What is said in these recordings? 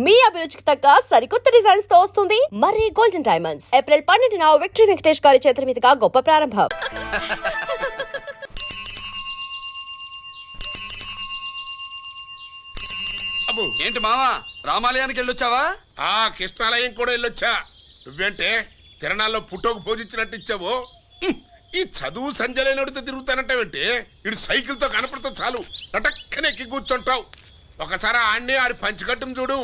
మీ అభిరుచికి తగ్గ సరికొత్త డిజైన్స్ తో వస్తుంది మర్రి గోల్డెన్ డైమండ్స్. ఏప్రిల్ 12న విక్టరీ వెంకటేష్ గారి చేతుల మీదుగా గొప్ప ప్రారంభం. ఏంటి మావా రామాలయానికి వెళ్ళొచ్చావా? కృష్ణాలయం కూడా వెళ్ళొచ్చా. నువ్వేంటే తిరణాల్లో పుట్టోకు పూజించినట్టు ఇచ్చావు. ఈ చదువు సంజలైనడితో తిరుగుతానంటావేంటి? ఇడు సైకిల్ తో కనపడితే చాలు నటక్కనే ఎక్కి కూర్చుంటావు. ఒకసారి ఆడిని ఆడి పంచకట్టును చూడు,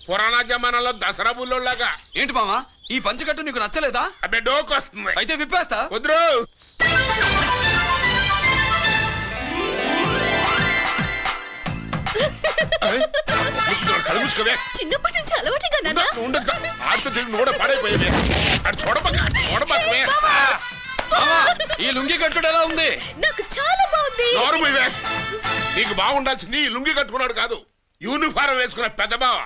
పురాణ జమానాలో దసరా బుల్లోలాగా. ఏంటి మావా ఈ పంచకట్టు నీకు నచ్చలేదా? అబ్బే డోకు వస్తుంది. అయితే విప్పేస్తా. కుదురు చిన్నప్పటి నుంచి అలవాటుగా ఈ లుంగి కట్టుడు ఎలా ఉంది? నాకు చాలా బాగుంది. నీకు బాగుండాల్సింది ఈ లుంగి కట్టుకున్నాడు కాదు, యూనిఫారం వేసుకున్న పెద్ద బావ.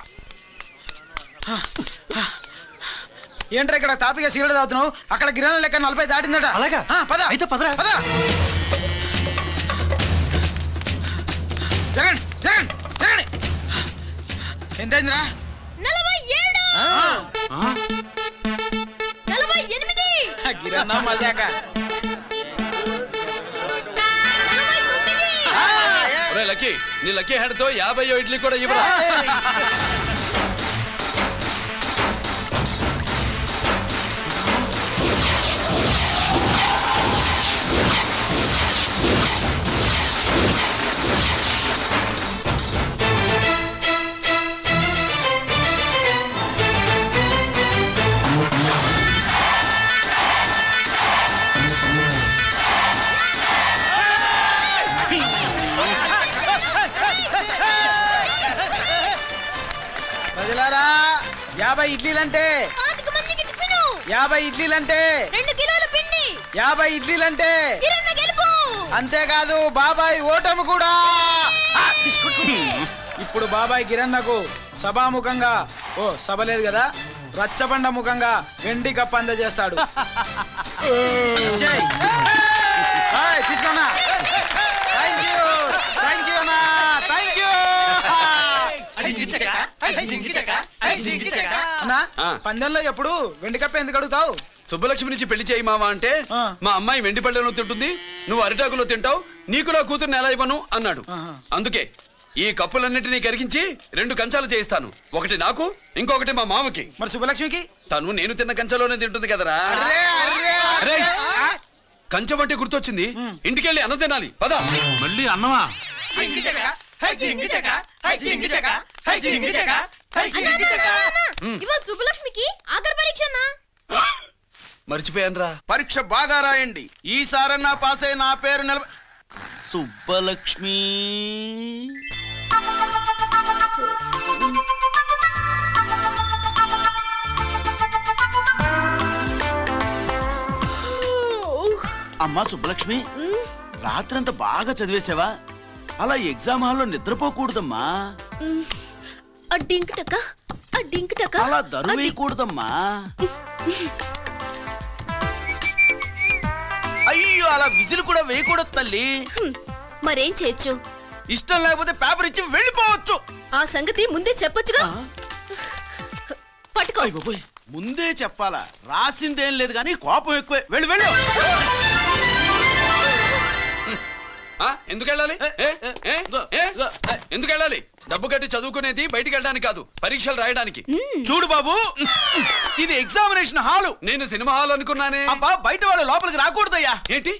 ఏంట్రా ఇక్కడ తాపిగా సిగరెట్ తాగుతున్నావు? అక్కడ గిరాల లెక్క 40 దాటిందట. అలాగా? పద అయితే పదరా. పద. జగన్ జగన్ జగన్ ఎంతైందిరా? 47 గిరన్నా మజాక. లక్కీ నీ లక్కీ హెడ్ తో 50 ఇడ్లీ కూడా ఇవ్వరా? ప్రజలారా 50 ఇడ్లీలంటే 50 ఇడ్లీలంటే 2 కిలోల పిండి 50 ఇడ్లీలంటే కిరణ్ గెలుపు. అంతేకాదు బాబాయ్ ఓటమి కూడా. ఇప్పుడు బాబాయ్ గిరన్నకు సభాముఖంగా సభ లేదు కదా, రచ్చబండ ముఖంగా వెండి కప్పు అందజేస్తాడు. తీసుకున్నా. థ్యాంక్ యూ అన్నా, థ్యాంక్ యూ. పందెంలో ఎప్పుడు వెండి కప్పు ఎందుకు అడుగుతావు? సుబ్బలక్ష్మి నుంచి పెళ్లి చేయి మావా అంటే మా అమ్మాయి వెండి పళ్ళెలో తింటుంది, నువ్వు అరిటాకులో తింటావు, నీకు నా కూతుర్ని ఎలా ఇవ్వను అన్నాడు. అందుకే ఈ కప్పులన్నిటినీ కరిగించి 2 కంచాలు చేయిస్తాను. ఒకటి నాకు, ఇంకొకటి మా మామకి. మరి సుబ్బలక్ష్మికి? తను నేను తిన్న కంచంలోనే తింటుంది కదరా. కంచం అంటే గుర్తొచ్చింది, ఇంటికెళ్ళి అన్నం తినాలి. పద. మళ్ళీ అన్నమా? ఇవాళ సుబ్బలక్ష్మికి ఆఖరి పరీక్ష. మర్చిపోయానురా. పరీక్ష బాగా రాయండి, ఈసారన్నా పాస్ అయి నా పేరు సుబ్బలక్ష్మి. అమ్మా సుబ్బలక్ష్మి, రాత్రంతా బాగా చదివేసావా? అలా ఎగ్జామ్ హాల్లో నిద్రపోకూడదమ్మా. అలా దరువేయకూడదమ్మా. అయ్యో అలా విజిల్ కూడా వేయకూడదు తల్లి. మరేం చేయొచ్చు? ఇష్టం లేకపోతే పేపర్ ఇచ్చి వెళ్ళిపోవచ్చు. ఆ సంగతి ముందే చెప్పొచ్చుగా. పట్టుకో. ముందే చెప్పాలా? రాసిందేం లేదు కానీ కోపం ఎక్కువే. వెళ్ళు వెళ్ళు. ఎందుకు వెళ్ళాలి? ఎందుకు వెళ్ళాలి? డబ్బు కట్టి చదువుకునేది బయటికి వెళ్ళడానికి కాదు, పరీక్షలు రాయడానికి. చూడు బాబు, ఇది ఎగ్జామినేషన్ హాలు. నేను సినిమా హాల్ అనుకున్నానే. అబ్బా, బయట వాళ్ళు లోపలికి రాకూడదయ్యా. ఏంటి?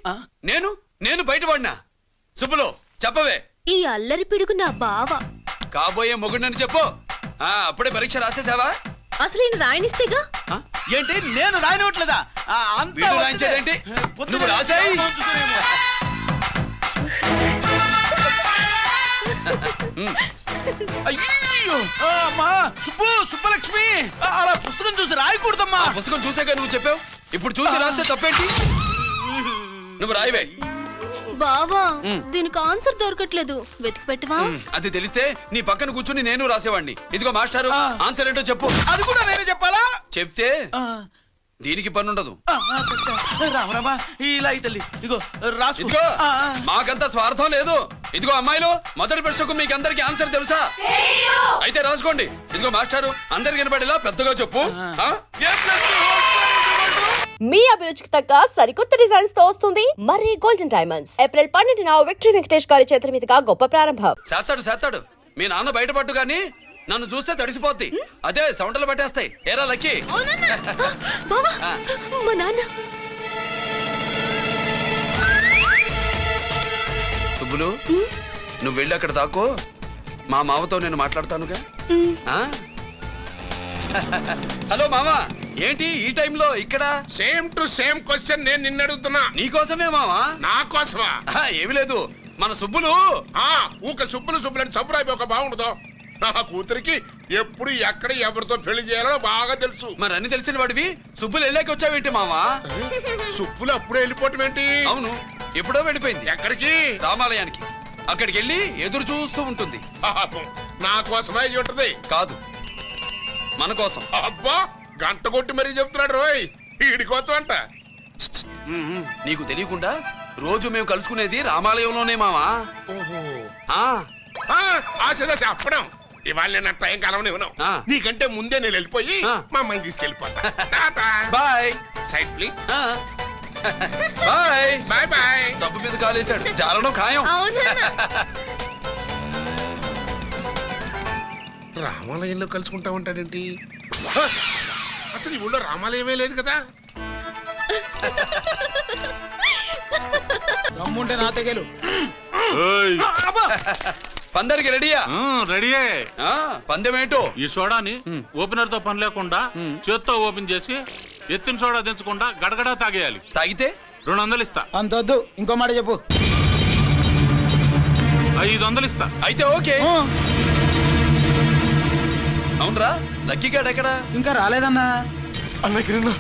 నేను బయటపడినా? సుబ్బులు చెప్పవే. ఈ అల్లరి పిడుగు నా బావ. కాబోయే మొగుడని చెప్పు. అప్పుడే పరీక్ష రాసేసావా? అసలు ఈయన రాయనిస్తేగా. ఏంటి నేను రాయనట్లేదా? రాయించేదేంటి? నువ్వు రాసేయ్. అయ్యో అమ్మా, సుబ్బలక్ష్మి అలా పుస్తకం చూసి రాయకూడదమ్మా. పుస్తకం చూసాక నువ్వు చెప్పావు, ఇప్పుడు చూసి రాస్తే తప్పేంటి? నువ్వు రాయవే. బావా, దీనికి ఆన్సర్ దొరకట్లేదు, వెతికి పెట్టవా? అది తెలిస్తే నీ పక్కన కూర్చుని నేను రాసేవాడిని. ఇదిగో మాస్టారు, ఆన్సర్ ఏంటో చెప్పు. అది కూడా నేనే చెప్పాలా? చెప్తే దీనికి పని ఉండదు. రామరామా ఇలా ఈ తల్లి ఇగో రాసుకో. ఇదిగో మాకంత స్వార్థం లేదు. ఇదిగో అమ్మాయిలు, మొదటి ప్రశ్నకు మీకు అందరికి ఆన్సర్ తెలుసా? అయితే రాసుకోండి. ఇదిగో మాస్టారు, అందరికి వినపడేలా పెద్దగా చెప్పు. మీ అభిరుచికి తగ్గ సరికొత్త డిజైన్స్ తో వస్తుంది మర్రి గోల్డెన్ డైమండ్స్. ఏప్రిల్ 12న విక్టరీ వెంకటేష్ గారి చేతుల మీదుగా గొప్ప ప్రారంభం. చేస్తాడు. మీ నాన్న బయటపట్టు గాని నన్ను చూస్తే తడిసిపోద్ది. అదే సౌండలు పట్టేస్తాయి. ఏరా లక్కీ. బావా, మా నాన్న. సుబ్బులు, నువ్వు వెళ్ళి అక్కడ దాకో. మా మామతో నేను మాట్లాడతానుగా. హలో మామా, ఏంటి ఈ టైంలో ఇక్కడ? సేమ్ టు సేమ్ క్వశ్చన్ నేను నిన్ను అడుగుతున్నా. నీకోసమే మామా. నా కోసమా? ఏమి లేదు, మన సుబ్బులు ఊక సుబ్బులని సబ్బురాయి ఒక బాగుండదు. నా కూతురికి ఎప్పుడు ఎక్కడ ఎవరితో పెళ్లి చేయాలో బాగా తెలుసు. మరి అన్ని తెలిసిన వాడివి సుబ్బులు వెళ్ళాక వచ్చావేంటి మామా? సుబ్బులు అప్పుడే వెళ్ళిపోవటం ఏంటి? అవును, ఎప్పుడో వెళ్ళిపోయింది. ఎక్కడికి? రామాలయానికి. అక్కడికి వెళ్ళి ఎదురు చూస్తూ ఉంటుంది. పాపం, నా కోసమే అయి ఉంటది. కాదు, మన కోసం. అబ్బా, గంట కొట్టి మరీ చెప్తున్నాడు రోయ్. వీడి కోసం అంట. నీకు తెలియకుండా రోజు మేము కలుసుకునేది రామాలయంలోనే మామా. ఆశ చెప్పడం. ఇవాళ నేను టైం కాలం ఇవ్వను. నీకంటే ముందే నేను వెళ్ళిపోయి మా అమ్మాయిని తీసుకెళ్ళిపోతా. Bye. Side please. Bye bye bye. సబ్బు మీద కాలేశాడు, జారడం ఖాయం. రామాలయంలో కలుసుకుంటా ఉంటాడేంటి? అసలు ఈ ఊళ్ళో రామాలయమే లేదు కదా. దమ్ముంటే నా తెగలు. పందరికి రెడీయా? రెడీయే. పందెమేంటో? ఈ సోడాని ఓపెనర్ తో పని లేకుండా చేత్తో ఓపెన్ చేసి ఎత్తిన సోడా దించకుండా గడగడా తాగేయాలి. తాగితే 200 ఇస్తా. అంతొద్దు, ఇంకో మాట చెప్పు. 500 ఇస్తా. అయితే ఓకే. అవునరా, లక్కీ గాడు ఎక్కడా? ఇంకా రాలేదన్నా. అన్నగిరిన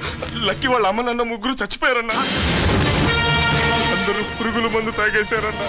లక్కీ వాళ్ళ అమ్మ నాన్న ముగ్గురు చచ్చిపోయారన్నా. అందరూ పురుగుల మందు తాగేశారన్నా.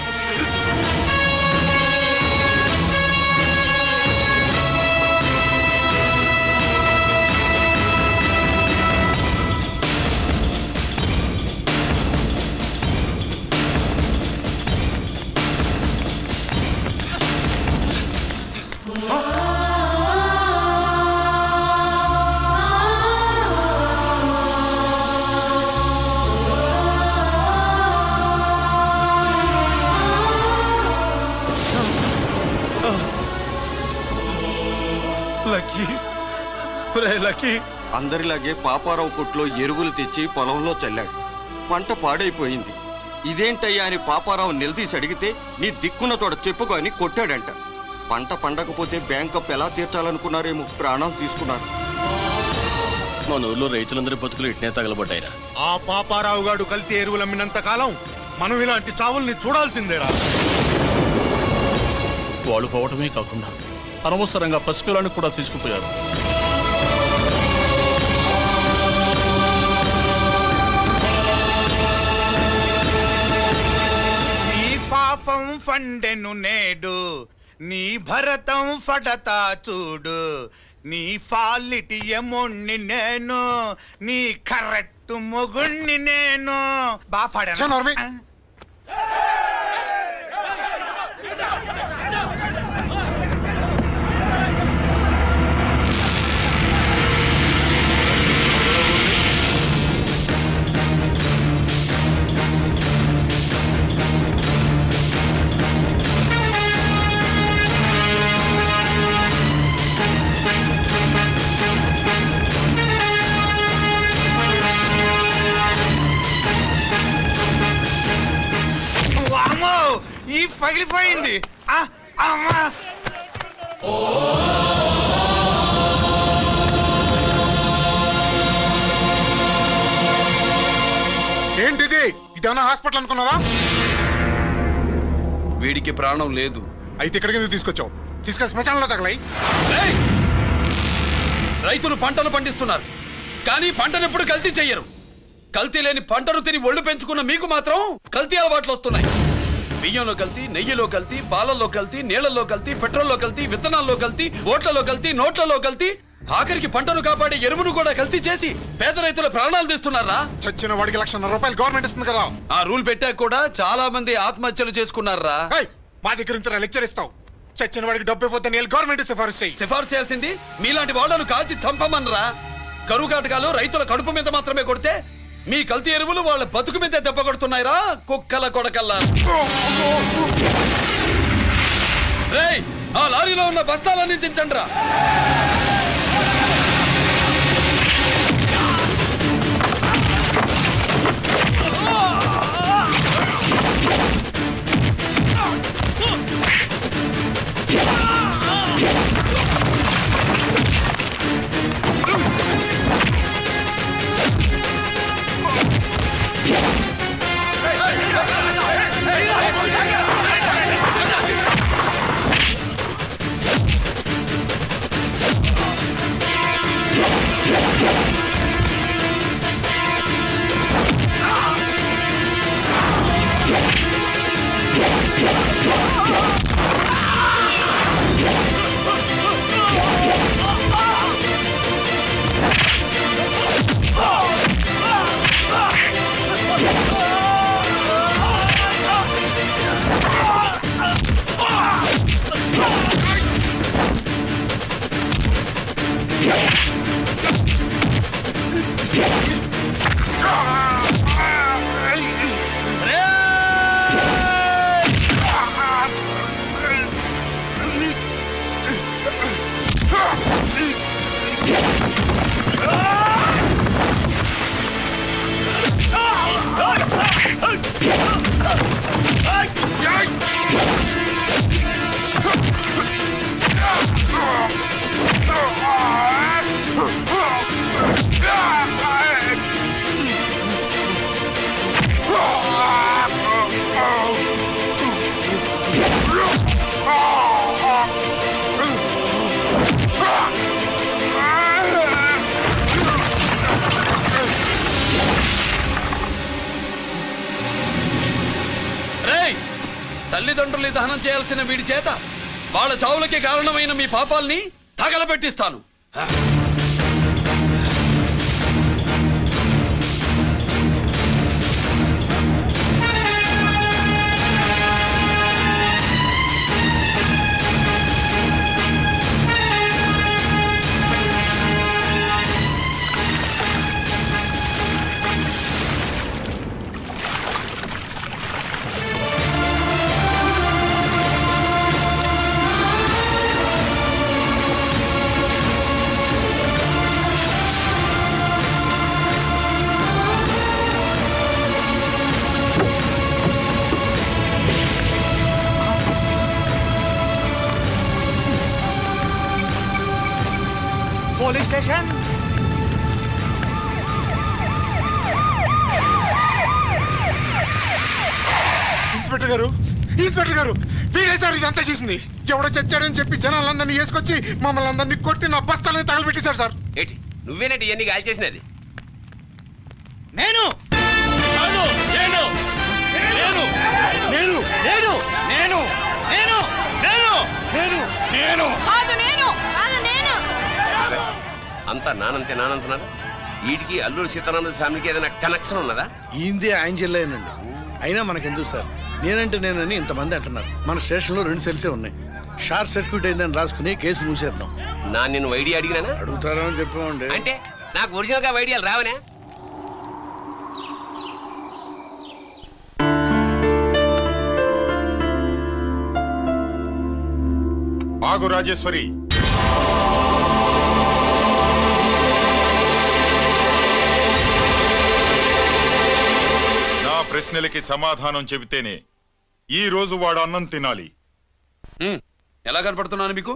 లక్కీ అందరిలాగే పాపారావు కొట్లో ఎరువులు తెచ్చి పొలంలో చల్లాడు. పంట పాడైపోయింది. ఇదేంటయ్యా అని పాపారావు నిలదీసి అడిగితే నీ దిక్కున్న తోడ చెప్పుకో అని కొట్టాడంట. పంట పండకపోతే బ్యాంక్ అప్పు ఎలా తీర్చాలనుకున్నారేమో ప్రాణాలు తీసుకున్నారు. మన ఊర్లో రైతులందరి బతుకులు ఇట్నే తగలబడ్డాయిరా. ఆ పాపారావు గాడు కల్తీ ఎరువులు అమ్మినంత కాలం మనం ఇలాంటి చావుల్ని చూడాల్సిందేరా. వాళ్ళు పోవటమే కాకుండా అనవసరంగా పసిపిల్లని కూడా తీసుకుపోయారు. నీ పాపం ఫండెను నేడు, నీ భరతం ఫడతా చూడు. నీ ఫాలిటి ఎముణ్ణి నేను, నీ కరెక్ట్ మొగుణ్ణి నేను. బాగా ఈ పగిలిపోయింది. ఏంటిది? ఇదేమన్నా హాస్పిటల్ అనుకున్నావా? వీడికి ప్రాణం లేదు. అయితే ఇక్కడికి ఎందుకు తీసుకొచ్చావు? తీసుకెళ్ళి శ్మశానంలో తగలై. రైతులు పంటలు పండిస్తున్నారు, కానీ పంటను ఎప్పుడు కల్తీ చెయ్యరు. కల్తీ లేని పంటను తిని ఒళ్ళు పెంచుకున్న మీకు మాత్రం కల్తీ అలవాట్లు వస్తున్నాయి. బియ్యంలో కల్తీ, నెయ్యిలో కల్తీ, పాలల్లో కల్తీ, నీళ్లలో కల్తీ, పెట్రోల్లో కల్తీ, విత్తనాల్లో కల్తీ, ఓట్లలో కల్తీ, నోట్లలో కల్తీ. ఆఖరికి పంటను కాపాడే ఎరువును కూడా కల్తీ చేసి పేద రైతుల ప్రాణాలు తీస్తున్నారా? చచ్చిన వాడికి ₹1,00,000 గవర్నమెంట్ ఇస్తుంది కదా. ఆ రూల్ పెట్టాక కూడా చాలా మంది ఆత్మహత్యలు చేసుకున్నారా? ఏయ్, మా దగ్గర ఇంత లెక్చర్ ఇస్తావు. చచ్చిన వాడికి డబ్బు ఇవ్వద్దని గవర్నమెంట్ సిఫారసు చెయ్యి. సిఫార్సు చేయాల్సింది మీలాంటి వాళ్ళను కాల్చి చంపమనరా? కరువు కాటకాలు రైతుల కడుపు మీద మాత్రమే కొడితే మీ కల్తీ ఎరువులు వాళ్ళ బతుకు మీద దెబ్బ కొడుతున్నాయిరా కుక్కల కొడకల్లా. రేయ్, ఆ లారీలో ఉన్న బస్తాలన్నీ దించండిరా. తల్లిదండ్రుల్ని దహనం చేయాల్సిన వీడి చేత వాళ్ళ చావులకి కారణమైన మీ పాపాల్ని తగలబెట్టిస్తాను. Police station. ఇన్స్పెక్టర్ గారు, ఇన్స్పెక్టర్ గారు, వీడే సార్ ఇదంతా చేసింది. ఎవడో చచ్చాడని చెప్పి జనాలందరినీ వేసుకొచ్చి మమ్మల్ని అందరినీ కొట్టి నా బస్తాలని తగలబెట్టేశారు సార్. ఏంటి నువ్వేనండి ఇవన్నీ గాలి చేసినది? నేను నేను నేను నేను నేను నేను నేను నేను నేను నేను అంతా నానంతే నానంటున్నారు. వీటికి అల్లూరు సీతారామరాజు ఫ్యామిలీకి ఏదైనా కనెక్షన్ ఉన్నదా? ఈందే ఆయన జిల్లానండి. అయినా మనకెందుకు సార్, నేనంటే నేనని ఇంతమంది అంటున్నారు. మన స్టేషన్లో 2 సెల్సే ఉన్నాయి. షార్ట్ సర్క్యూట్ అయిందని రాసుకుని కేసు మూసేద్దాం. నా నేను వైడి అడిగినా అడుగుతారని చెప్పామండి. అంటే నాకు ఒరిజినల్ గా వైడియాలు రావనే? ఆగు రాజేశ్వరి. నా ప్రశ్నలకి సమాధానం చెబితేనే ఈ రోజు వాడు అన్నం తినాలి. ఎలా కనపడుతున్నాను మీకు?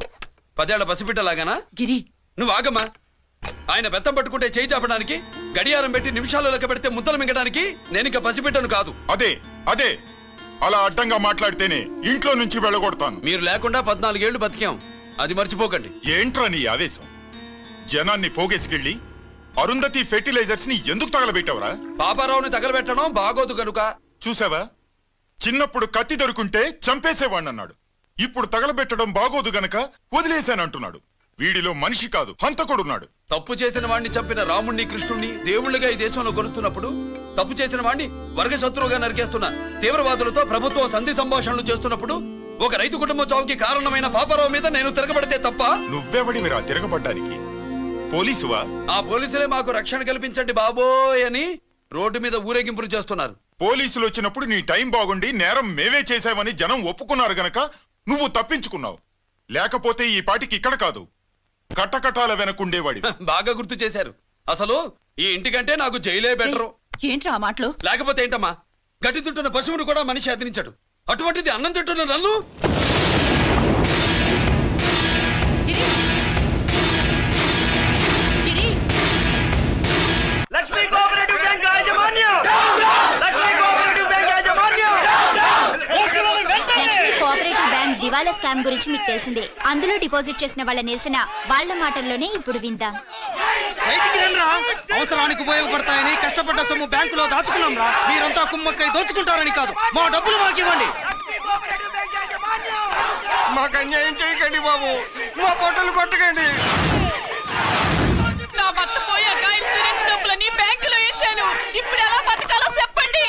10 ఏళ్ల పసిబిడ్డలాగానా? గిరి, నువ్వు ఆగమ్మా. ఆయన బెత్తం పట్టుకుంటే చేయి చాపడానికి, గడియారం పెట్టి నిమిషాలు లెక్క పెడితే ముద్దలు మింగడానికి నేను ఇంకా పసిబిడ్డను కాదు. అదే అదే అలా అడ్డంగా మాట్లాడితేనే ఇంట్లో నుంచి వెళ్ళగొడతాను. మీరు లేకుండా 14 ఏళ్లు బతికాం, అది మర్చిపోకండి. ఏంట్రా నీ ఆవేశం? జనాన్ని పోగేసుకెళ్ళి అరుంధతి ఫెర్టిలైజర్స్ ని ఎందుకు తగలబెట్టావురా? పాపారావుని తగలబెట్టడం బాగోదు కనుక. చూసావా, చిన్నప్పుడు కత్తి దొరుకుంటే చంపేసేవాణ్ణన్నాడు. ఇప్పుడు తగలబెట్టడం బాగోదు గనక వదిలేశానంటున్నాడు. వీడిలో మనిషి కాదు హంతకుడున్నాడు. తప్పు చేసిన వాడిని చంపిన రాముణ్ణి కృష్ణుణ్ణి దేవుళ్ళుగా ఈ దేశంలో కొలుస్తున్నప్పుడు తప్పు చేసిన వాడిని వర్గ శత్రువుగా నరికేస్తున్న తీవ్రవాదులతో ప్రభుత్వం సంధి సంభాషణలు చేస్తున్నప్పుడు ఒక రైతు కుటుంబం చావుకి కారణమైన పాపారావు మీద నేను తిరగబడితే తప్ప? నువ్వెవడివిరా తిరగబడ్డానికి? పోలీసువా? ఆ పోలీసులే మాకు రక్షణ కల్పించండి బాబోయ్ అని రోడ్డు మీద ఊరేగింపులు చేస్తున్నారు. పోలీసులు వచ్చినప్పుడు నీ టైం బాగుండి నేరం మేమే చేశామని జనం ఒప్పుకున్నారు గనక నువ్వు తప్పించుకున్నావు. లేకపోతే ఈ పాటికి ఇక్కడ కాదు కట్టకటాల వెనకుండేవాడి. బాగా గుర్తు చేశారు. అసలు ఈ ఇంటికంటే నాకు జైలే బెటరు. ఏంట్రా ఆ మాటలు? లేకపోతే ఏంటమ్మా, గడ్డి తింటున్న పశువును కూడా మనిషి అదిరించాడు, అటువంటిది అన్నం తింటున్న నన్ను? లక్ష్మీ కోఆపరేటివ్ బ్యాంక్ యాజమాన్యం! లక్ష్మీ కోఆపరేటివ్ బ్యాంక్ యాజమాన్యం! లక్ష్మీ కోఆపరేటివ్ బ్యాంక్ దివాలా స్కామ్ గురించి మీకు తెలిసిందే. అందులో డిపాజిట్ చేసిన వాళ్ళ నిరసన వాళ్ళ మాటల్లోనే ఇప్పుడు విందాం. అవసరానికి ఉపయోగపడతాయని కష్టపడ్డ సొమ్ము బ్యాంకులో దాచుకున్నాం రా. మీరంతా కుమ్మక్కై దోచుకుంటారని కాదు, మా డబ్బులు మాకు ఇవ్వండి. మాకు అన్యాయం చేయకండి బాబు, మా పొట్టలు కొట్టకండి. నా భర్త పోయాక ఇన్సూరెన్స్ డబ్బులని బ్యాంకులో వేసాను. ఇప్పుడు ఎలా బతకాలో చెప్పండి.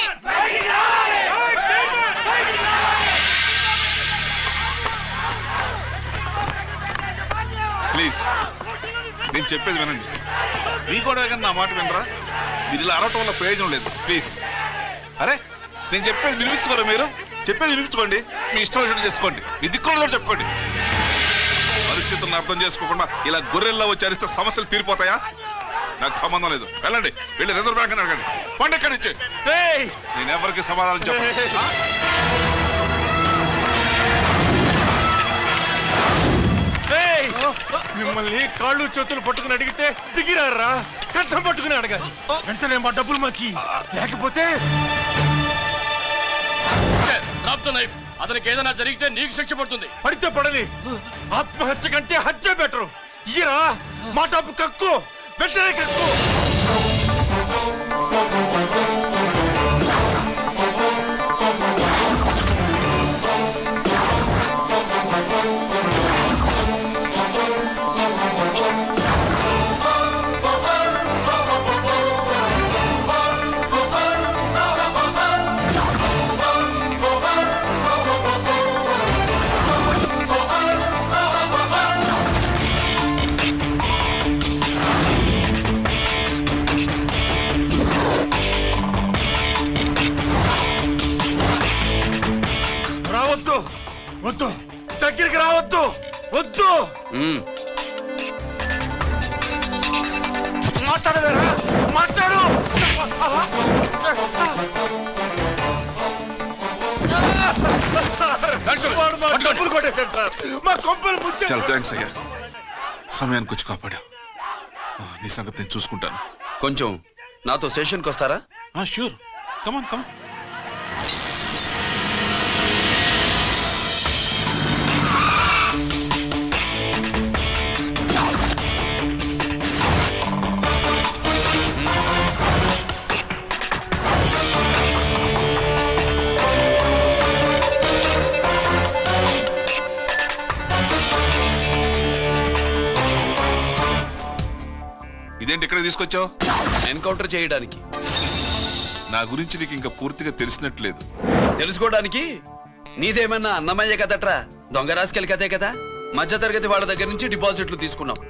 ప్లీజ్ నేను చెప్పేది వినండి. మీ కూడా నా మాట వినరా? మీరు ఇలా అరవటం వల్ల ప్రయోజనం లేదు. ప్లీజ్ అరే నేను చెప్పేది వినిపించుకోరా? మీరు చెప్పేది వినిపించుకోండి, మీ ఇష్టం వచ్చినట్టు చేసుకోండి, మీ దిక్కులు కూడా చెప్పుకోండి. పరిస్థితులను అర్థం చేసుకోకుండా ఇలా గొర్రెల్లో వచ్చి అరిస్తే సమస్యలు తీరిపోతాయా? నాకు సంబంధం లేదు. వెళ్ళండి, వెళ్ళి రిజర్వ్ బ్యాంక్ అని అడగండి. పండి ఎక్కడి నుంచి. నేను ఎవరికి సమాధానం చెప్పను. మిమ్మల్ని కాళ్ళు చేతులు పట్టుకుని అడిగితే దిగిరారా? కష్టం పట్టుకుని అడగాలి. వెంటనే మా డబ్బులు మాకి, లేకపోతే అతనికి ఏదైనా జరిగితే నీకు శిక్ష పడుతుంది. పడితే పడని, ఆత్మహత్య కంటే హత్య బెటరు. ఇరా మా డబ్బు కక్కు, వెంటనే కక్కు. రావద్దు, వద్దు, దగ్గరికి రావద్దు, వద్దు. మాట్లాడవేరా? మాట్లాడు. డబ్బులు కొట్టేశాడు సార్, మా కొంపలు ముచ్చాడు. చాలా థ్యాంక్స్ అయ్యా, సమయానికి వచ్చి కాపాడావు. నీ సంగతి నేను చూసుకుంటాను. కొంచెం నాతో స్టేషన్కి వస్తారా? షూర్, కమాన్ కమాన్. ఇదేంటి ఇక్కడ తీసుకొచ్చావు? ఎన్కౌంటర్ చేయడానికి. నా గురించి నీకు ఇంకా పూర్తిగా తెలిసినట్లేదు. తెలుసుకోవడానికి నీదేమన్నా అన్నమయ్య కదట్రా, దొంగ రాసుకెళ్ళి కదే కదా. మధ్యతరగతి వాళ్ళ దగ్గర నుంచి డిపాజిట్లు తీసుకున్నావు,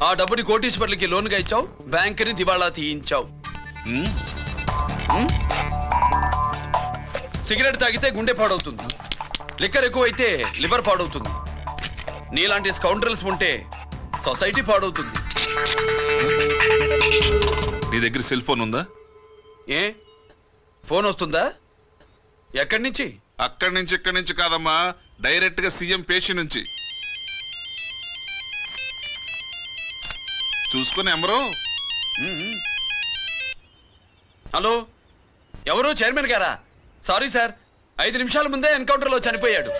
ఆ డబ్బుని కోటీశ్వర్లకి లోన్గా ఇచ్చావు, బ్యాంకుని దివాళా తీయించావు. సిగరెట్ తాగితే గుండె పాడవుతుంది, లిక్కర్ ఎక్కువైతే లివర్ పాడవుతుంది. నీలాంటి స్కౌండ్రల్స్ ఉంటే సొసైటీ పాడవుతుంది. నీ దగ్గర సెల్ ఫోన్ ఉందా? ఏ ఫోన్ వస్తుందా? ఎక్కడి నుంచి? అక్కడి నుంచి ఇక్కడి నుంచి కాదమ్మా, డైరెక్ట్ గా సీఎం పేషి నుంచి. చూసుకుని ఎవరు? హలో, ఎవరు? చైర్మన్ గారా? సారీ సార్, 5 నిమిషాల ముందే ఎన్కౌంటర్లో చనిపోయాడు.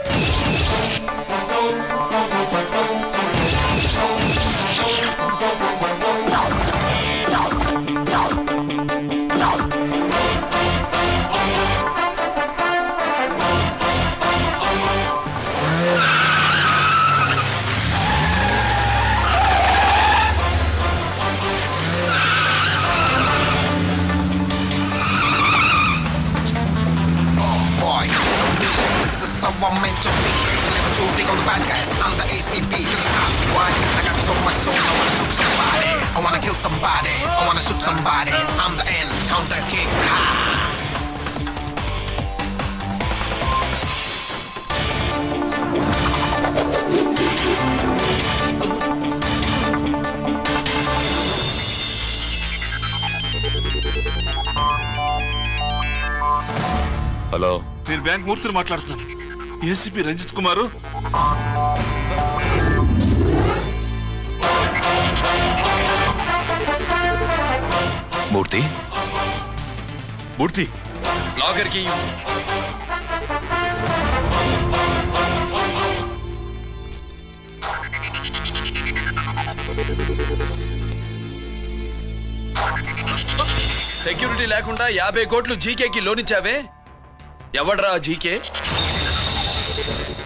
bad guys. I'm the ACP to the top. Why? I got so much soul, I wanna shoot somebody. I wanna kill somebody. I wanna shoot somebody. I'm the encounter king. Ha! Hello, నేను bank మూర్తిని మాట్లాడుతున్నాను. ACP Ranjith కుమారు. మూర్తి, మూర్తి, locker కి security లేకుండా 50 కోట్లు జీకేకి loan ఇచ్చావే, ఎవడ్రా GK?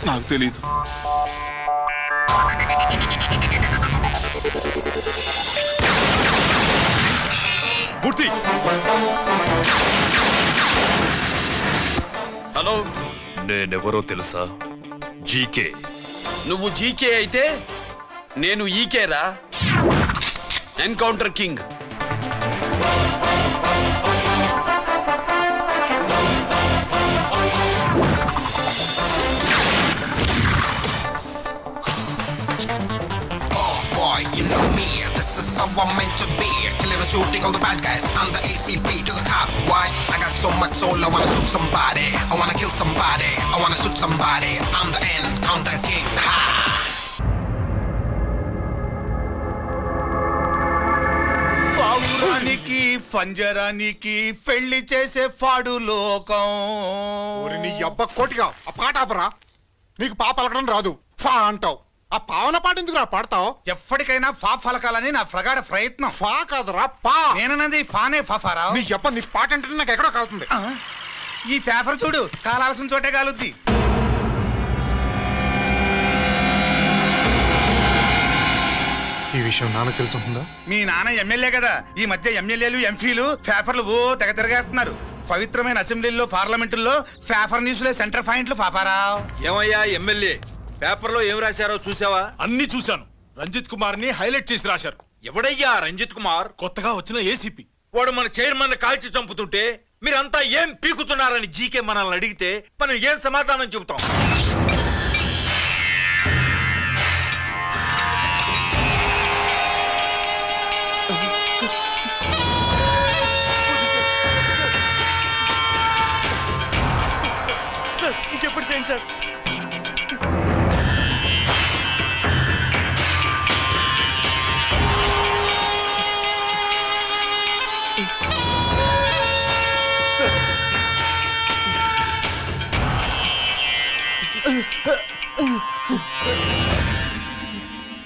నాకు తెలీదు. మూర్తి, hello, నేనెవరో తెలుసా? జీకే. నువ్వు జీకే అయితే నేను ఈకేరా, encounter king. You know me, this is how I'm meant to be. Killing and shooting all the bad guys. I'm the ACP to the top. Why? I got so much soul, I wanna shoot somebody. I wanna kill somebody. I wanna shoot somebody. I'm the encounter king. Ha! పావురానికి పంజరానికి పెళ్లి చేసే ఫాడు లోకం. నీ అబ్బ కోటిగా ఆ పాట ఆపరా. నీకు పా పలకడం రాదు, ఫా అంటావు. ఆ పావన పాట ఎందుకు రా పాడతావు? ఎప్పటికైనా ఫా ఫలకాలని నా ప్రగాఢ ప్రయత్నం. ఫా కాదురా పా. నేనన్నది ఫానే ఫాఫారా. నీ అబ్బ నీ పాట అంటే నాకు ఎక్కడో కాలుతుంది. ఈ పేపర్ చూడు, కాలాల్సిన చోటే కాలుద్ది. ఈ విషయం నాన్నకు తెలుసుంటుందా? మీ నాన్న ఎమ్మెల్యే కదా, ఈ మధ్య ఎమ్మెల్యేలు ఎంపీలు పేపర్లు ఓ తెగ తిరగేస్తున్నారు. పవిత్రమైన అసెంబ్లీల్లో పార్లమెంటుల్లో పేపర్ న్యూస్లే సెంటర్ పాయింట్లు ఫాఫారా. ఏమయ్యా ఎమ్మెల్యే, పేపర్లో ఏం రాశారో చూసావా? అన్ని చూశాను. రంజిత్ కుమార్ ని హైలైట్ చేసి రాశారు. ఎవడయ్యా రంజిత్ కుమార్? కొత్తగా వచ్చిన ఏసీపీ. వాడు మన చైర్మన్ కాల్చి చంపుతుంటే మీరంతా ఏం పీకుతున్నారని జీకే మనల్ని అడిగితే మనం ఏం సమాధానం చెబుతాం? ఇంకెప్పుడు చేయండి సార్.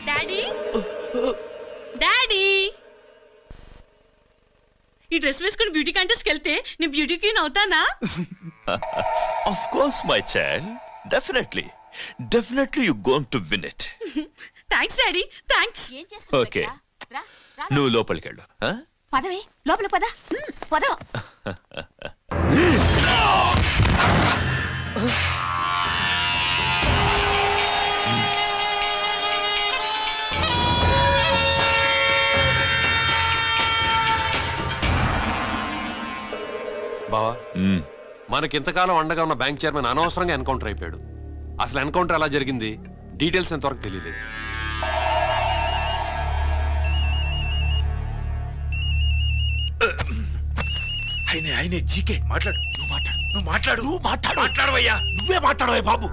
డాడీ, డాడీ, ఈ డ్రెస్ వేసుకుని బ్యూటీ కాంటెస్ట్కి వెళ్తే నేను బ్యూటీ క్వీన్ అవుతానా? Of course, my child. Definitely. Definitely you're going to win it. Thanks daddy, thanks. Okay. నువ్వు లోపలికి వెళ్ళు. పదవే లోపల పద పద. బావా, మనకింతకాలం అండగా ఉన్న బ్యాంక్ చైర్మన్ అనవసరంగా ఎన్కౌంటర్ అయిపోయాడు. అసలు ఎన్కౌంటర్ ఎలా జరిగింది, డీటెయిల్స్ ఎంతవరకు తెలియదు. ఆయనే జీకే. మాట్లాడు, నువ్వు మాట్లాడవయ్యా. నువ్వే మాట్లాడవే బాబు.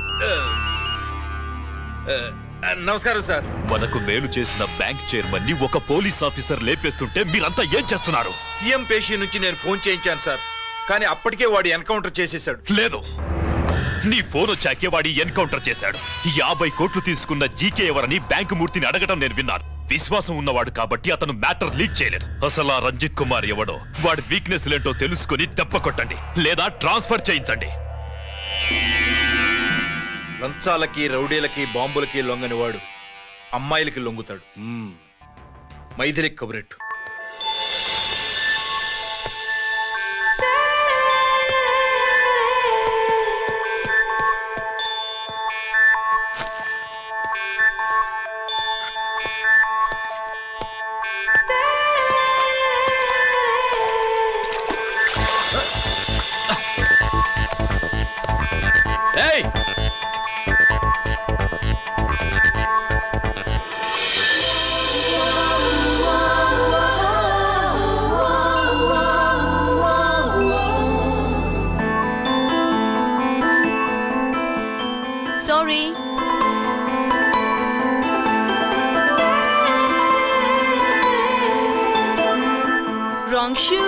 నమస్కారం సార్. మనకు మేలు చేసిన బ్యాంక్ చైర్మన్ ని ఒక పోలీస్ ఆఫీసర్ లేపేస్తుంటే మీరంతా ఏం చేస్తున్నారు? సీఎం పేషీ నుంచి నేను ఫోన్ చేయించాను సార్, కానీ అప్పటికే వాడు ఎన్కౌంటర్ చేసేశాడు. లేదు, నీ ఫోన్ వచ్చాకే వాడి ఎన్కౌంటర్ చేశాడు. 50 కోట్లు తీసుకున్న జీకే ఎవరని బ్యాంకు మూర్తిని అడగటం నేను విన్నాను. విశ్వాసం ఉన్నవాడు కాబట్టి అతను మ్యాటర్ లీక్ చేయలేదు. అసలు ఆ రంజిత్ కుమార్ ఎవడో, వాడి వీక్నెస్ లేంటో తెలుసుకుని దెబ్బ కొట్టండి, లేదా ట్రాన్స్ఫర్ చేయించండి. లంచాలకి, రౌడీలకి, బాంబులకి లొంగని వాడు అమ్మాయిలకి లొంగుతాడు. మైథిలికి కబురెట్టు. Wrong shoe.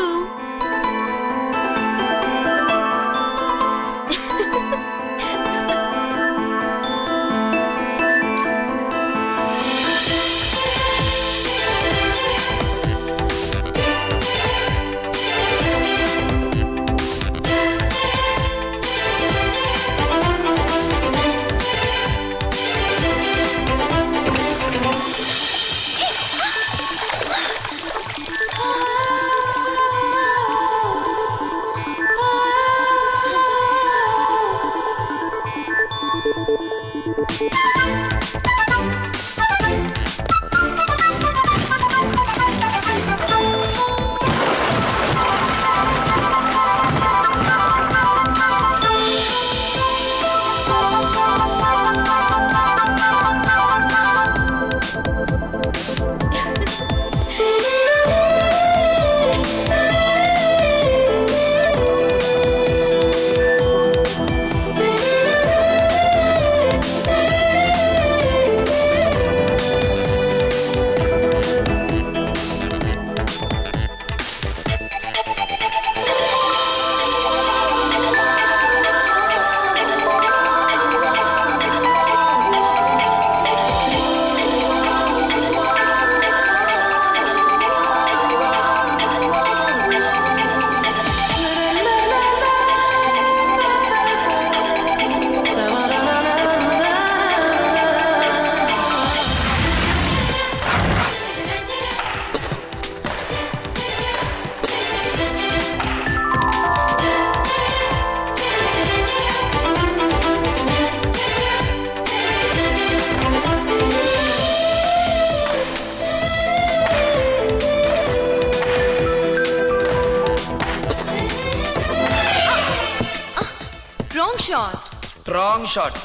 Wrong shot.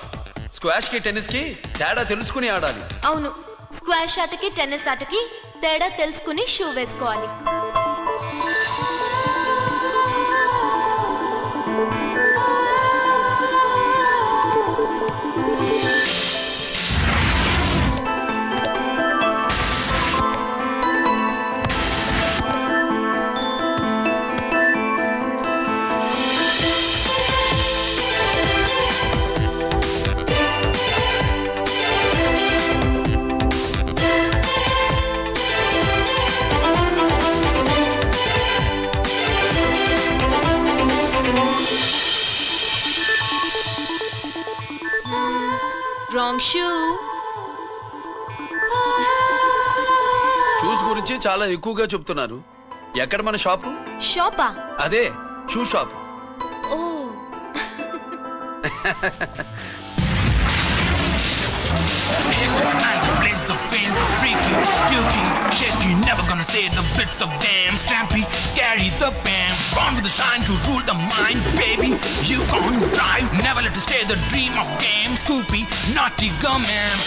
Squash కి టెన్నిస్ కి తేడా తెలుసుకుని ఆడాలి. అవును, స్క్వాష్ ఆటకి టెన్నిస్ ఆటకి తేడా తెలుసుకుని షూ వేసుకోవాలి. Wrong shoe. షూస్ గురించి చాలా ఎక్కువగా చెప్తున్నారు. ఎక్కడ మన షాపు? షాపా? అదే షూ షాప్. ఓ Blaze of fame, freaking, duking, shaking, never gonna say the bits of damn stampy, scary the band, born with the shine to rule the mind, baby. You can't drive, never let it stay the dream of game, Scoopy, naughty gumman.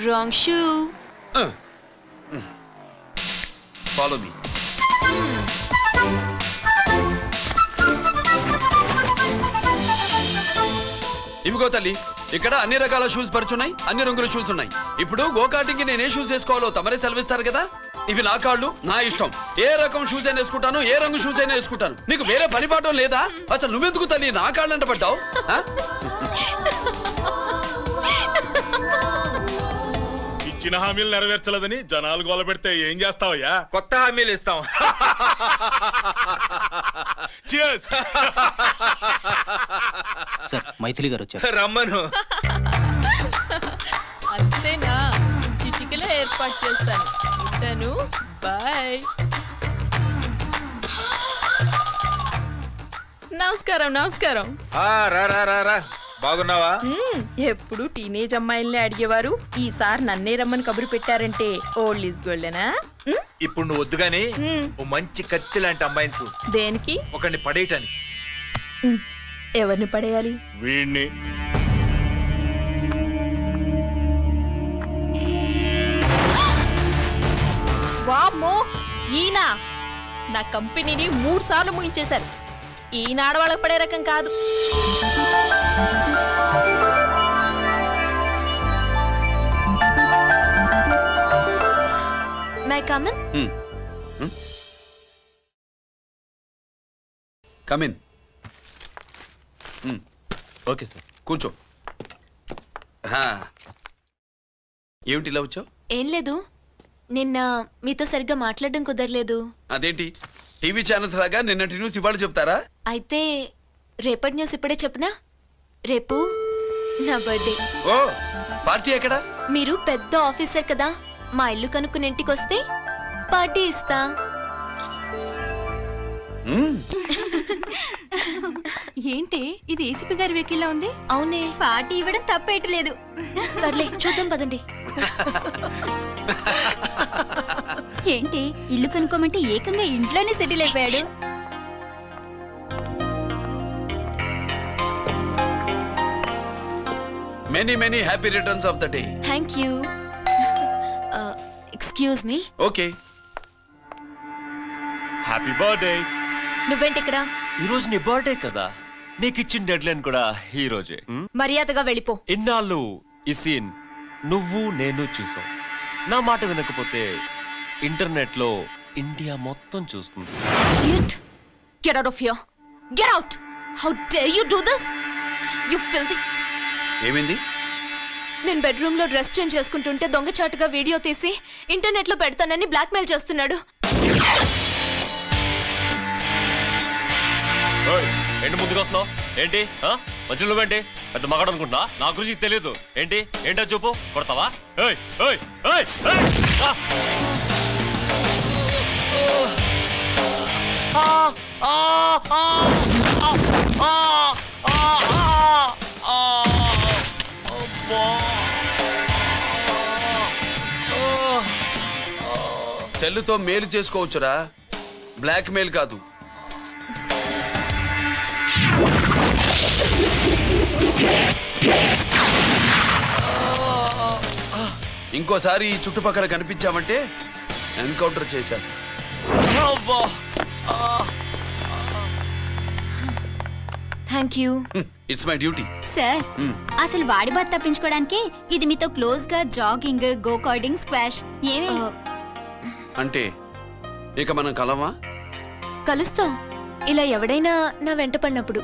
Wrong shoe. Follow me. ఇవిగో తల్లి, ఇక్కడ అన్ని రకాల shoes పరుచున్నాయి, అన్ని రంగుల shoes ఉన్నాయి. ఇప్పుడు go-karting కి నేను ఏ షూస్ వేసుకోవాలో తమరే సెలవిస్తారు కదా. ఇవి నా కాళ్ళు, నా ఇష్టం. ఏ రకం షూస్ అయినా వేసుకుంటాను, ఏ రంగు షూస్ అయినా వేసుకుంటాను. నీకు వేరే పనిపాఠం లేదా? అసలు నువ్వెందుకు తల్లి నా కాళ్ళంట పడ్డావు? ఇచ్చిన హామీలు నెరవేర్చలేదని జనాలు గోల పెడితే ఏం చేస్తావయ్యా? కొత్త హామీలు ఇస్తాం. సార్, మైథిలి గారు వచ్చారు. రమ్మను. అంతేనా? చిటికలో ఏర్పాటు చేస్తాను. ఉంటాను. బాయ్. నమస్కారం. నమస్కారం. రా. బాగున్నావా? ఎప్పుడు టీనేజ్ అమ్మాయిల్ని అడిగేవారు, ఈసారి నన్నే రమ్మని కబురు పెట్టారంటే ఓల్డ్ ఈజ్ గోల్డెనా? ఇప్పుడు నువ్వు వద్దు గాని ఓ మంచి కత్తి లాంటి అమ్మాయిని చూడు. దేనికి? ఒకరిని పడేయటానికి. ఎవరిని పడేయాలి? వీణ్ణి. వామ్మో, ఈయన నా కంపెనీని 3 సార్లు ముగించేశారు. ఈయన ఆడవాళ్ళకి పడే రకం కాదు. My come on. Come in. Okay sir. కూర్చో. ఏమిటి ఇలా వచ్చావు? ఏం లేదు, నిన్న మీతో సరిగ్గా మాట్లాడడం కుదరలేదు. అదేంటి టీవీ ఛానల్స్ లాగా నిన్నటి న్యూస్ ఇవాళ చెప్తారా? అయితే రేపటి న్యూస్ ఇప్పుడే చెప్పనా? రేపు నా బర్త్డే. ఓ, పార్టీ ఎక్కడా? మీరు పెద్ద ఆఫీసర్ కదా, మా ఇల్లు కనుక్కుని ఇంటికి వస్తే పార్టీ ఇస్తా. ఏంటి ఇది ఏసీపీ గారి వెహికల్లా ఉంది? అవునే, పార్టీ ఇవ్వడం తప్పేయట్లేదు. సర్లే చూద్దాం పదండి. ఏంటి ఇల్లు కనుక్కోమంటే ఏకంగా ఇంట్లోనే సెటిల్ అయిపోయాడు. Many happy returns of the day. Thank you. Excuse me. Okay. Happy birthday. నువ్వేంటి ఇక్కడ? ఈ రోజు నీ బర్త్డే కదా, నీకు ఇచ్చిన డెడ్ లైన్ కూడా ఈ రోజే. మర్యాదగా వెళ్ళిపో. ఇన్నాళ్ళు ఈ సీన్ నువ్వు నేను చూసాం. నా మాట వినకపోతే ఇంటర్నెట్ లో ఇండియా మొత్తం చూస్తుంది. Idiot! Get out of here! Get out! How dare you do this? You filthy! ఏమైంది? నేను బెడ్రూమ్ లో డ్రెస్ చేంజ్ చేసుకుంటుంటే దొంగచాటుగా వీడియో తీసి ఇంటర్నెట్ లో పెడతానని బ్లాక్మెయిల్ చేస్తున్నాడు. ఏంటి ముందుకు వస్తున్నావు? ఏంటి మధ్యలో నువ్వేంటి పెద్ద మగాడు అనుకుంటా? నా గురించి తెలియదు ఏంటి? ఏంటో చూపు, కొడతావా? సెల్లుతో మేలు చేసుకోవచ్చురా, బ్లాక్ మెయిల్ కాదు. ఇంకోసారి ఈ చుట్టుపక్కల కనిపించామంటే ఎన్కౌంటర్ చేశాను. Thank you. It's my duty. Sir, అసలు వాడి బాధ తప్పించుకోవడానికి ఇది మీతో క్లోజ్ గా జాగింగ్, గో కార్డింగ్, స్క్వాష్ ఏమే? అంటే ఇక మనం కలవా? కలుస్తాం, ఇలా ఎవడైనా నా వెంట పడినప్పుడు.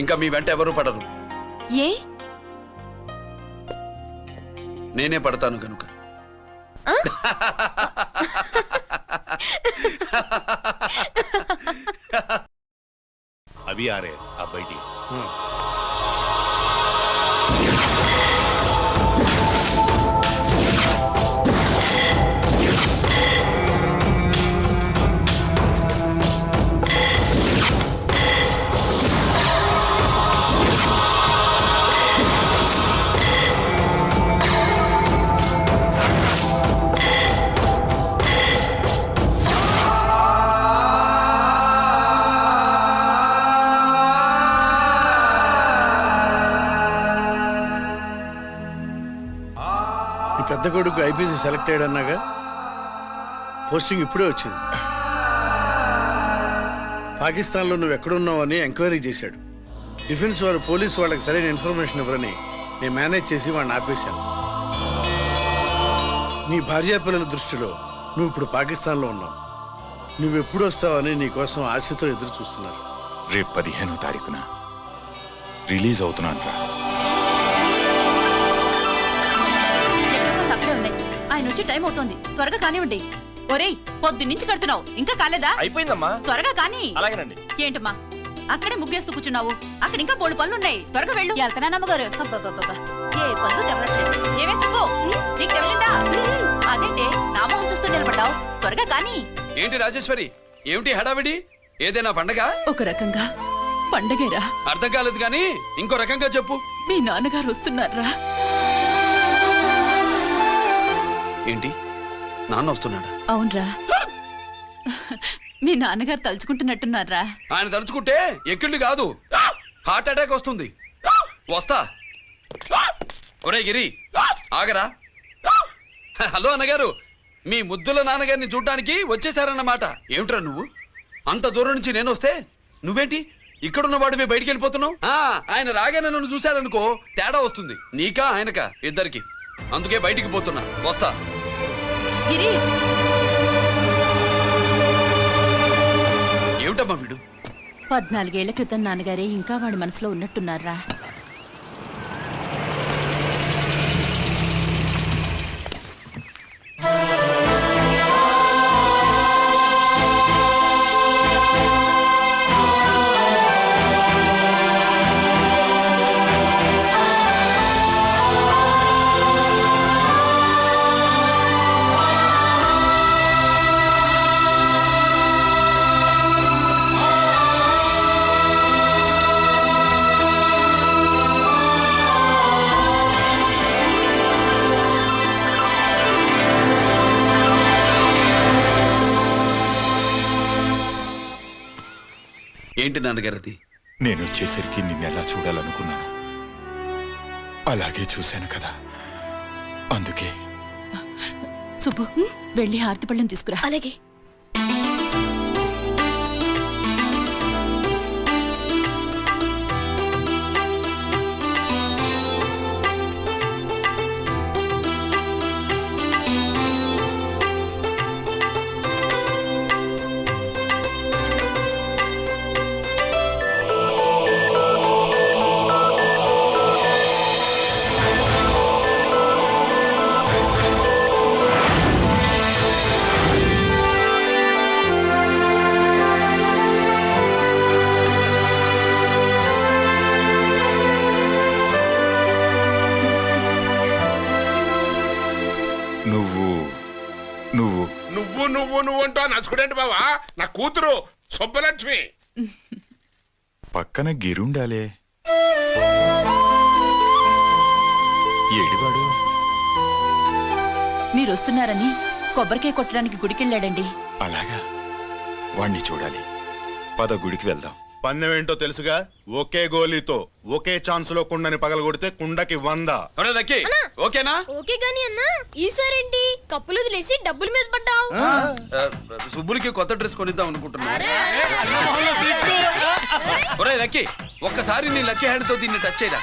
ఇంకా మీ వెంట ఎవరు పడరు. ఏ? నేనే పడతాను కనుక. अभी आ रहे आप बैठिए। పెద్ద కొడుకు ఐపీసీ సెలెక్ట్ అయ్యాడన్నాగా, పోస్టింగ్ ఇప్పుడే వచ్చింది. పాకిస్తాన్లో నువ్వు ఎక్కడున్నావు అని ఎంక్వైరీ చేశాడు. డిఫెన్స్ వారు పోలీసు వాళ్ళకి సరైన ఇన్ఫర్మేషన్ ఇవ్వరని నేను మేనేజ్ చేసి వాడిని ఆపేశాను. నీ భార్యా పిల్లల దృష్టిలో నువ్వు ఇప్పుడు పాకిస్తాన్లో ఉన్నావు. నువ్వెప్పుడు వస్తావని నీ కోసం ఆశతో ఎదురు చూస్తున్నారు. రేపు 15వ తారీఖున రిలీజ్ అవుతున్నాను. ఆయన వచ్చి టైం అవుతోంది, త్వరగా కానివ్వండి. ఒరేయ్, పొద్దున్నుంచి కడుతున్నావు, ఇంకా కాలేదా? అయిపోయిందమ్మా. త్వరగా కానీ. అలాగేనండి. ఏంటమ్మా అక్కడే ముగ్గేస్తూ కూర్చున్నావు? అక్కడ ఇంకా 3 పనులున్నాయి, త్వరగా వెళ్ళు. వెళ్తానా నమ్మగారు? ఏ పనులు తెవరట్లేదు. ఏమే సుబ్బు, నీకు తెవలిందా? అదేంటే నా మొహం చూస్తూ నిలబడ్డావు, త్వరగా కానీ. ఏంటి రాజేశ్వరి, ఏమిటి హడావిడి? ఏదైనా పండగ? ఒక రకంగా పండగేరా. అర్థం కాలేదు కానీ ఇంకో రకంగా చెప్పు. మీ నాన్నగారు వస్తున్నారా? ఏంటి, నాన్న వస్తున్నాడా? అవునరా, మీ నాన్నగారు తలుచుకుంటున్నట్టున్నారా? ఆయన తలుచుకుంటే ఎక్కిళ్ళు కాదు, హార్ట్ అటాక్ వస్తుంది. వస్తా. ఒరే గిరి ఆగరా. హలో అన్నగారు, మీ ముద్దుల నాన్నగారిని చూడ్డానికి వచ్చేసారన్నమాట. ఏమిట్రా నువ్వు? అంత దూరం నుంచి నేను వస్తే నువ్వేంటి ఇక్కడున్న వాడివి బయటికి వెళ్ళిపోతున్నావు? ఆయన రాగానే నన్ను చూశారనుకో తేడా వస్తుంది, నీకా ఆయనకా ఇద్దరికి. అందుకే బయటికి పోతున్నా. వస్తా. ఏమిటమ్మా వీడు? 14 ఏళ్ల క్రితం నాన్నగారే ఇంకా వాడి మనసులో ఉన్నట్టున్నారా? ఏంటి నాన్నగారిది? నేను వచ్చేసరికి నిన్నెలా చూడాలనుకున్నాను అలాగే చూశాను కదా, అందుకే. సుబ్బు, వెళ్ళి హారతి పళ్ళని తీసుకురా. అలాగే. నువ్వు అంటా నచ్చుకునేంటి బావా? నా కూతురు సుబ్బలక్ష్మి. పక్కన గిరుండాలే. ఏడివాడు? మీరు వస్తున్నారని కొబ్బరికాయ కొట్టడానికి గుడికెళ్ళాడండి. అలాగా, వాణ్ణి చూడాలి. పద గుడికి వెళ్దాం. పన్నెమేంటో తెలుసుగా, ఒకే గోలీతో ఒకే ఛాన్స్ లో కుండని పగలగొడితే కుండకి 100. ఓకేనా? ఓకే గాని అన్నా, ఈసారేంటి కప్పులు వదిలేసి డబ్బుల మీద పడ్డావు? సుబ్బులకి కొత్త డ్రెస్ కొనిద్దాం అనుకుంటున్నా. ఒరే లక్కీ, ఒక్కసారి నీ లక్కీ హ్యాండ్ తో దీన్ని టచ్ చేయరా.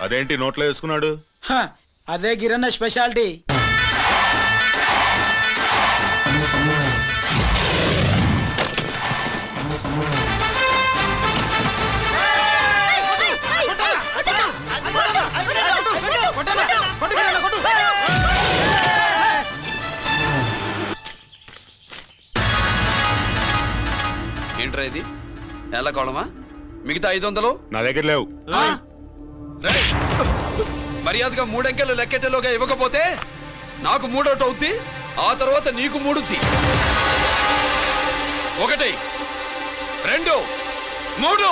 అదేంటి నోట్లో వేసుకున్నాడు? అదే గిరన్న స్పెషాలిటీ. ఏంట్రా ఇది? ఎలా కోళమా? మిగతా 500 నా దగ్గర లేవు. మర్యాదగా 3 అంకెలు లెక్కెట్టలోగా ఇవ్వకపోతే నాకు 3 అవుద్ది, ఆ తర్వాత నీకు 3. 1 2 3.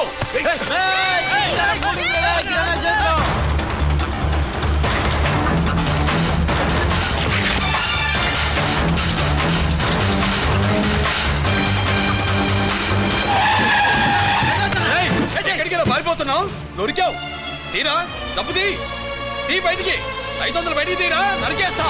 ఎక్కడికి పారిపోతున్నావు? దొరికావు. తీరా డబ్బు తీ బయటికి. 500 బయటికి తీరా, నరికేస్తా.